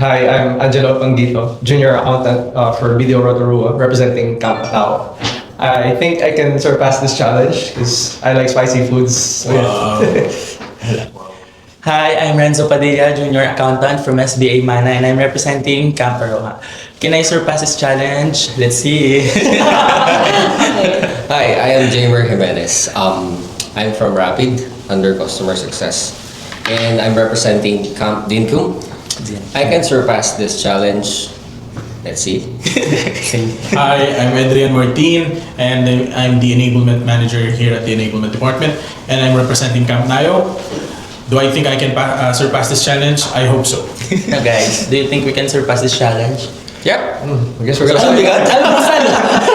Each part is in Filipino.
Hi, I'm Angelo Pangdito, Junior Accountant for Video Rotorua, representing Camp Tao. I think I can surpass this challenge because I like spicy foods. So yeah. Hi, I'm Renzo Padilla, Junior Accountant from SBA Mana, and I'm representing Camp Aroha. Can I surpass this challenge? Let's see. Hi, I am Jamer Jimenez. I'm from Rapid under Customer Success, and I'm representing Camp Dinkum. I can surpass this challenge. Let's see. Hi, I'm Adrian Martin, and I'm the Enablement Manager here at the Enablement Department, and I'm representing Camp Nayo. Do I think I can surpass this challenge? I hope so. Now guys, do you think we can surpass this challenge? Yep. I guess we're gonna bigat?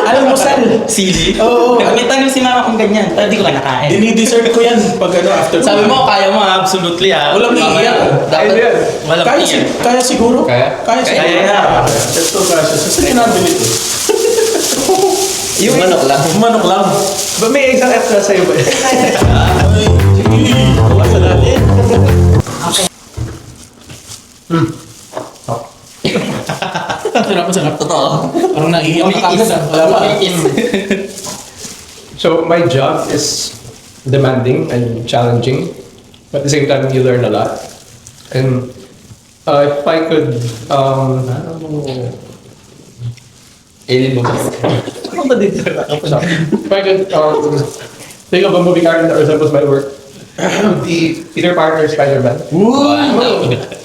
Alam mo, Sal. Sili? Oo. May tanong si mama kung ganyan, pero di ko kinakain. Dini-dessert ko yan pag after. Sabi mo, kaya mo absolutely Walang iiyak. Dapat, walang Kaya, iiyak. kaya siguro? Kaya? Kaya siguro. Kaya. Let's go, Cassius. Saan yung nabili ito? Yung manok lang. Manok lang. Ba may extra extra sa'yo ba? Basta natin. Sarap. Totoo. Parang naiiyak ka kagad. Wala pa. So my job is demanding and challenging, but at the same time you learn a lot. And if I could, Alien mo ba? Ano ba dito? If I could think of a movie character that resembles my work, the Peter Parker Spider-Man.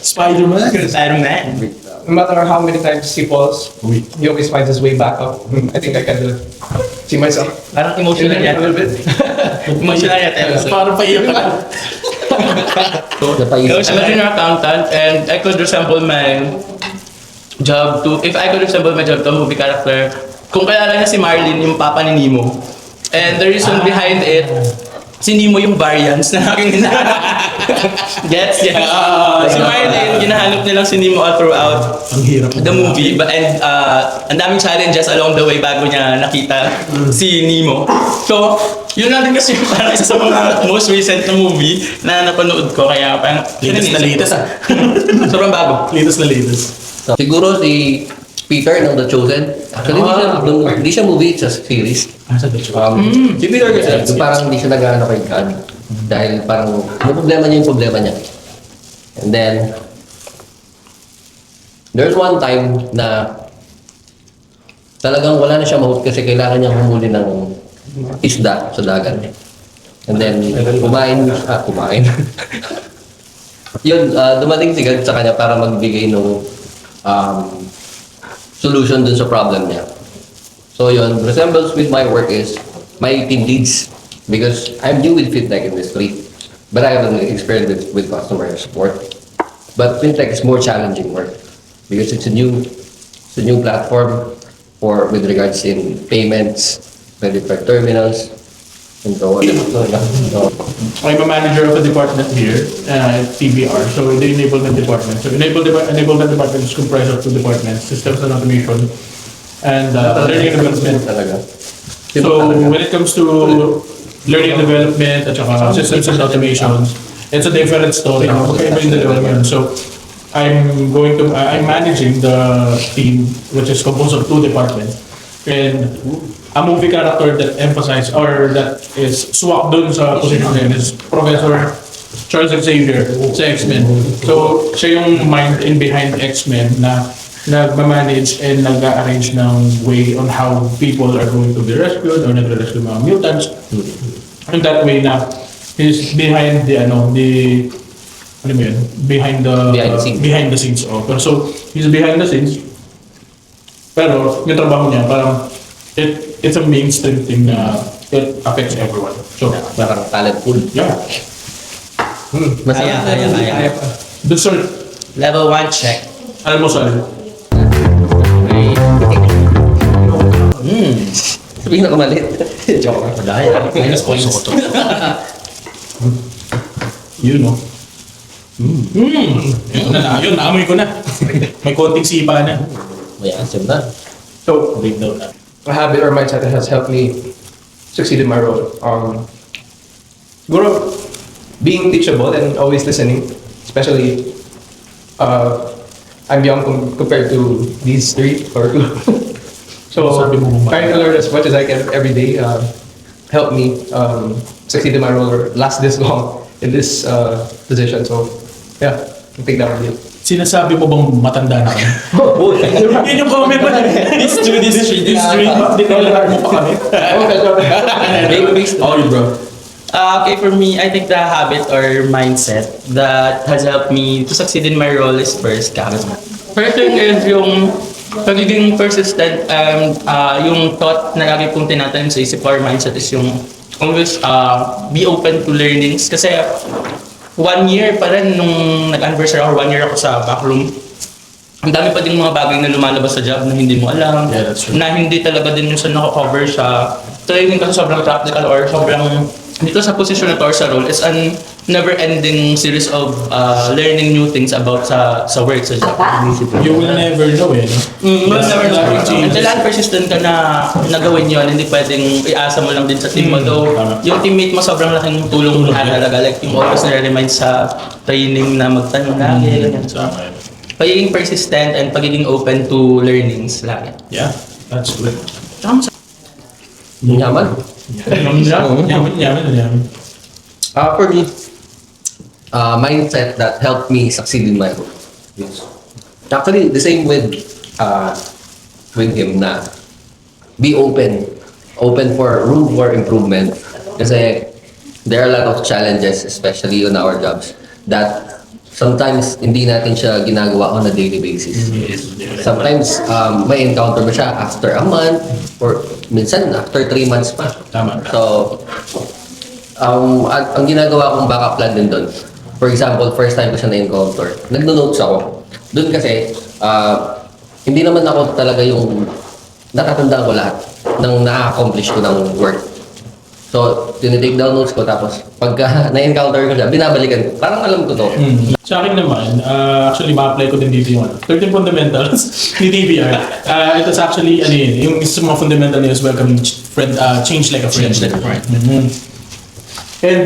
Spider-Man. Spider-Man. No matter how many times he falls, he always finds his way back up. I think I can see myself. Parang In emotional a yata. little bit. Emotional yata. Parang paiyak ka. I'm a junior accountant and I could resemble my job to, if I could resemble my job to a movie character, kung kailangan niya si Marlin, yung papa ni Nemo. And the reason behind it, si Nemo yung variants na aking hinahanap. Gets? Yes. Si Marlin, ginahanap nilang si Nemo all throughout Ang hirap. the movie. And ang daming challenges along the way bago niya nakita si Nemo. So, yun lang din kasi parang isa sa mga most recent na movie na napanood ko. Kaya parang, Latest ah. sobrang bago. Latest na latest. Siguro si Peter ng The Chosen. Actually, hindi siya movie, it's a series. Sa The Show. Si Peter kasi, yung parang hindi siya nag-ano kay God. Dahil parang, ano problema niya yung problema niya. And then, there's one time na talagang wala na siya mahut kasi kailangan niyang humuli ng isda sa dagat. And then, kumain. Yun, dumating si God sa kanya para magbigay ng solution dun sa problem niya. So yun, resembles with my work is my team leads because I'm new with fintech industry, but I have an experience with customer support. But fintech is more challenging work because it's a new platform for with regards in payments, credit card terminals, and so on. I'm a manager of a department here at TBR, so the enablement department. So enablement department is comprised of two departments, systems and automation, and learning and development. Talaga. So when it comes to learning and development at saka systems and automations, it's a different story. Magkaiba yung dalawa yun. So I'm managing the team which is composed of two departments. And a movie character that emphasizes or that is swak dun sa position niya is Professor Charles Xavier sa X-Men. So, siya yung mind in behind X-Men na nag-manage and nag-arrange ng way on how people are going to be rescued or nagre-rescue mga mutants. In that way na he's behind behind the scenes. Oh. Pero so, he's behind the scenes. Pero yung trabaho niya parang it's a mainstream thing na it affects everyone. So, Parang talent pool. yeah. Kaya. Dessert. Level 1 check. Alam mo saan? Sabihin na kamalit. Joke lang. Dahil. Minus points. Yun no. Yun, naamoy ko na. May konting sipa na. May asim na. So Break down na. a habit or mindset that has helped me succeed in my role. Siguro, being teachable and always listening, especially I'm young compared to these three or two. So Sabi mo ba? trying to learn as much as I can every day help me succeed in my role or last this long in this position. So yeah, I think that would be it. Sinasabi mo bang matanda na kami? Yun yung comment mo. This true. Hindi ko alam mo pa kami. Oh, bro. Okay, for me, I think the habit or mindset that has helped me to succeed in my role is first, first thing is yung pagiging persistent and yung thought na lagi kong tinatanim sa isip or mindset is yung always be open to learnings. Kasi 1 year pa rin nung nag-anniversary ako, 1 year ako sa backroom. Ang dami pa din mga bagay na lumalabas sa job na hindi mo alam. Yeah, that's true. Na hindi talaga din yung sa nako-cover sa training kasi sobrang practical or sobrang dito sa position na to or sa role is an never-ending series of learning new things about sa work, sa job. You will never know eh, no? Well, never know. Life changes. Kailangan persistent ka na gawin yun. Hindi pwedeng iasa mo lang din sa team mo. Though, Tama. yung teammate mo sobrang laking tulong na talaga. Like yung always nare-remind sa training na magtanong lagi. Ganyan. So, Tama yun. pagiging persistent and pagiging open to learnings lagi. Yeah, that's good. Yaman. Yaman. For me, mindset that helped me succeed in my role. Yes. Actually, the same with him na be open for room for improvement. Kasi there are a lot of challenges, especially on our jobs, that sometimes hindi natin siya ginagawa on a daily basis. Sometimes may encounter mo siya after a month or minsan after 3 months pa. Tama. So, ang ginagawa kong backup plan din doon, for example, first time ko siya na-encounter, nagno-notes ako. Doon kasi, hindi naman ako talaga yung natatandaan ko lahat ng na-accomplish ko ng work. So, tinitake down notes ko tapos pagka na-encounter ko siya, binabalikan ko. Parang alam ko to. Sa akin naman, actually ma-apply ko din dito yung 13 fundamentals ni TBR. It is actually, yung isa sa mga fundamental niya is welcoming change like a friend. Mhm. And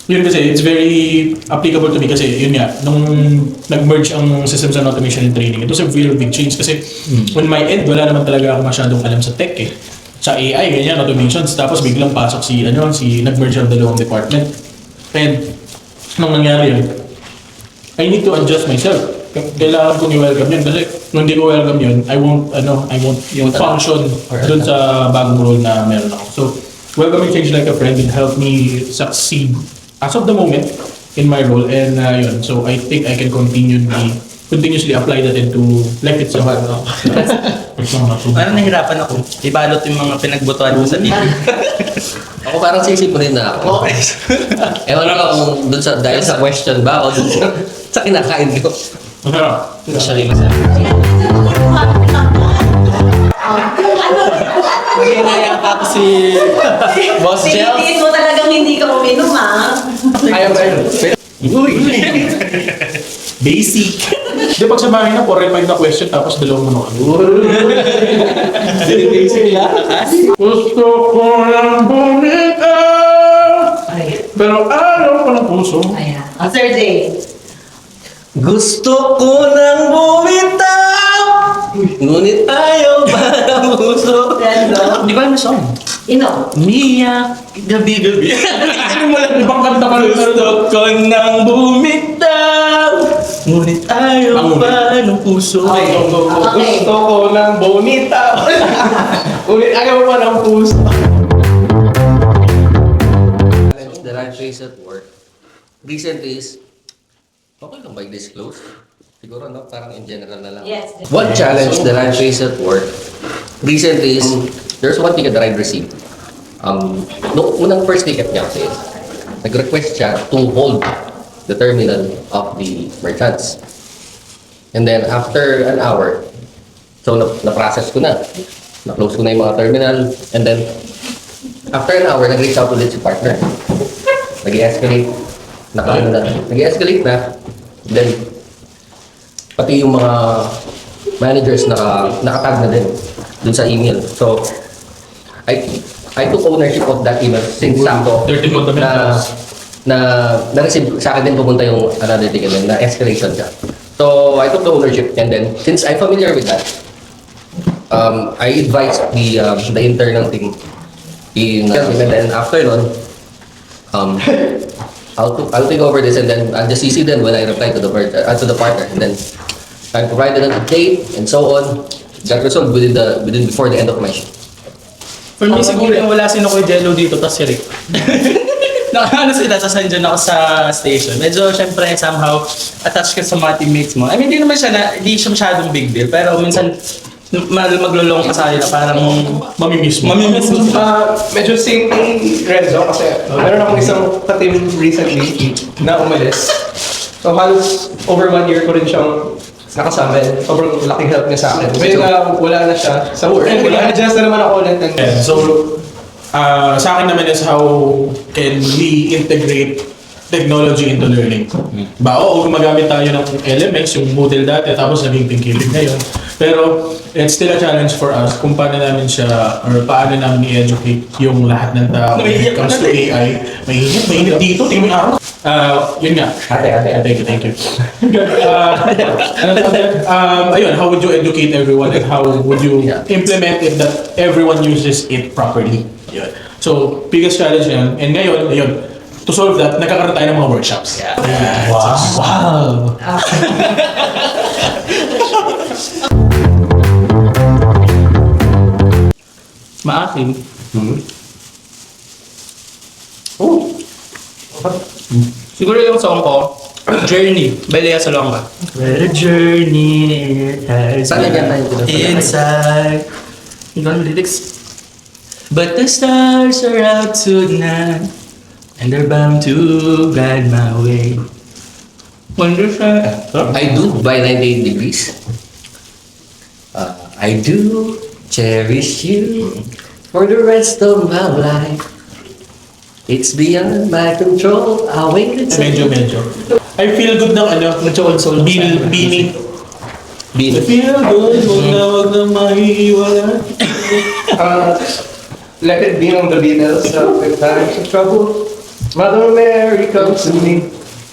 yun kasi, it's very applicable to me kasi yun nga, nung nag-merge ang systems and automation and training, it was a very big change kasi on my end, wala naman talaga ako masyadong alam sa tech eh. Sa AI, ganyan, automations, tapos biglang pasok si nag-merge ang dalawang department. And nung nangyari yun, I need to adjust myself. Kailangan ko ni-welcome yun kasi nung hindi ko welcome yun, I won't function dun sa bagong role na meron ako. So, welcoming change like a friend will help me succeed as of the moment in my role and yun. So, I think I can continuously apply that into life itself. Parang nahirapan ako. Ibalot yung mga pinagbutuan ko sa TV. Ako parang sisipunin na ako. Ewan ko kung dun sa, dahil sa question ba o dun sa kinakain ko. Masyari masabi. Hinaya pa ako si Boss Jel. Pilitin mo talagang hindi ka uminom, ha? Basic. Di pag sa bahay na, 4-5 na question tapos dalawang mo na. Basic lang. Gusto ko lang bumitaw, pero ayaw ko ng puso. Ayan. Sir Jay. Gusto ko nang bumitaw, ngunit ayaw pa ng puso. Hello. Di ba ano song? Ino. Umiyak, gabi-gabi. Ano mo lang, ibang kanta ka lang. Gusto ko nang bumitaw, ngunit ayaw pa ng puso. Okay. Gusto ko ng bonita. Ulit ayaw pa ng puso. That I face at work recently is, okay lang ba i-disclose? Siguro no, parang in general na lang. Yes. One challenge that I face at work recently is, there's one ticket that I received. Nung unang first ticket niya kasi, nag-request siya to hold the terminal of the merchants. And then after an hour, so na-process ko na. Na-close ko na yung mga terminal. And then, after an hour, nag-reach out ulit si partner. Nag-escalate. Nag-escalate na. Then, pati yung mga managers nakatag na din dun sa email. So, I took ownership of that email since sakto 30 fundamentals. na na-receive sa akin din pumunta yung another ticket na escalation siya. So I took the ownership, and then since I'm familiar with that, I advised the internal team and then after nun, I'll take over this, and then I'll just CC them when I reply to the partner, and then I provided an update and so on. Got resolved before the end of my shift. For me, siguro yung wala sino Kuya Jello dito, tas si Rick. Nakakano sila, tas nandyan ako sa station. Medyo, syempre, somehow, attached ka sa mga teammates mo. I mean, hindi siya masyadong big deal. Pero minsan, maglulong ka sa kanila, parang Mamimiss mo. mamimiss mo. Medyo same thing, Renzo, kasi meron akong isang ka-team recently na umalis. So halos over 1 year ko rin siyang nakasama. Sobrang laking help niya sa akin. Ngayon na wala na siya sa work. And adjust na naman ako ulit. Yeah, so, sa akin naman is how can we integrate technology into learning. Ba, oo, gumagamit tayo ng elements, yung Moodle dati, tapos naging Thinkific ngayon. Pero, it's still a challenge for us kung paano namin siya, or paano namin i-educate yung lahat ng tao when it comes to AI. Mainit dito, tingin mo yung araw. Yun nga. Thank you. Ayun, how would you educate everyone and how would you implement it that everyone uses it properly? Yun. So, biggest challenge yan. And ngayon, ayun, to solve that, nagkakaroon tayo ng mga workshops. Wow! Maaking. Oh, Siguro yung song ko, Journey, by Lea Salonga. Where a journey has Saan yan tayo? inside. Yung ganun lyrics. But the stars are out tonight, and they're bound to guide my way. Wonder siya. I do by 98 degrees. I do cherish you for the rest of my life. It's beyond my control. I wait and Medyo. I feel good ng Medyo old soul. Beanie. Beanie. I feel good, wag na mahiwala. let it be on the Beatles. In times of trouble, Mother Mary comes to me,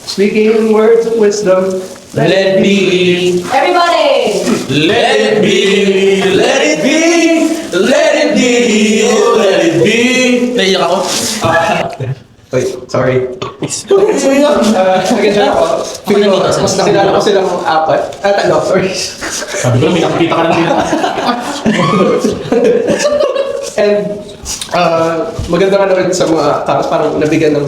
speaking words of wisdom. Let it be. Everybody! Let it be, let it be, let it be, oh, let it be. Naiyak ako. Wait, sorry. Nag-enjoy ako. Feeling ko, mas nakilala ko silang apat. Sorry. Sabi ko, may nakikita ka lang din. And maganda nga naman sa mga tapos parang nabigyan ng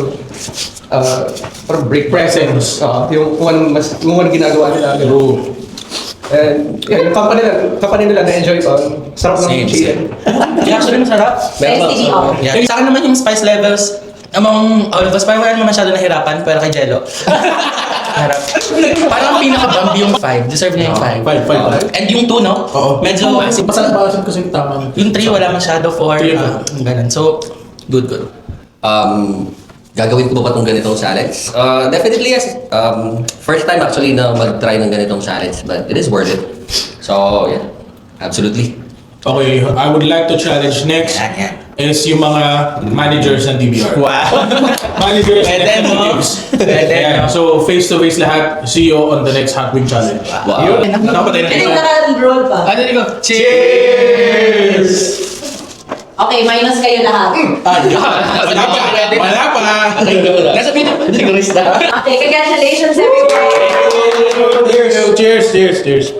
parang break presence. Yung one ginagawa nila. And yeah, yung company nila na-enjoy ko. Sarap ng chicken. Yeah, actually masarap. Nice to be Yeah. Sa akin naman yung spice levels, among all of us, parang wala naman masyado nahirapan, pero kay Jello. Harap. Parang pinaka-bambi yung 5. Deserve niya yung 5. Five. And yung 2, no? Oo. Medyo, Pasalabasan kasi tama. yung 3 wala masyado for, ganun. So, good. Gagawin ko ba itong ganitong challenge? Definitely yes. First time actually na mag-try ng ganitong challenge, but it is worth it. So, yeah. Absolutely. Okay, I would like to challenge next is yung mga managers ng DBR. Wow. Managers and Pwede mo. executives. Pwede, Yeah, no? so face-to-face lahat. See you on the next Hot Wing Challenge. Wow. Nakapatay na Hindi ito. naka-enroll pa. Ano ko? Cheers! Okay, minus kayo lahat. Wala pa. Nasa pinag-sigurista. Okay, congratulations everyone. Cheers.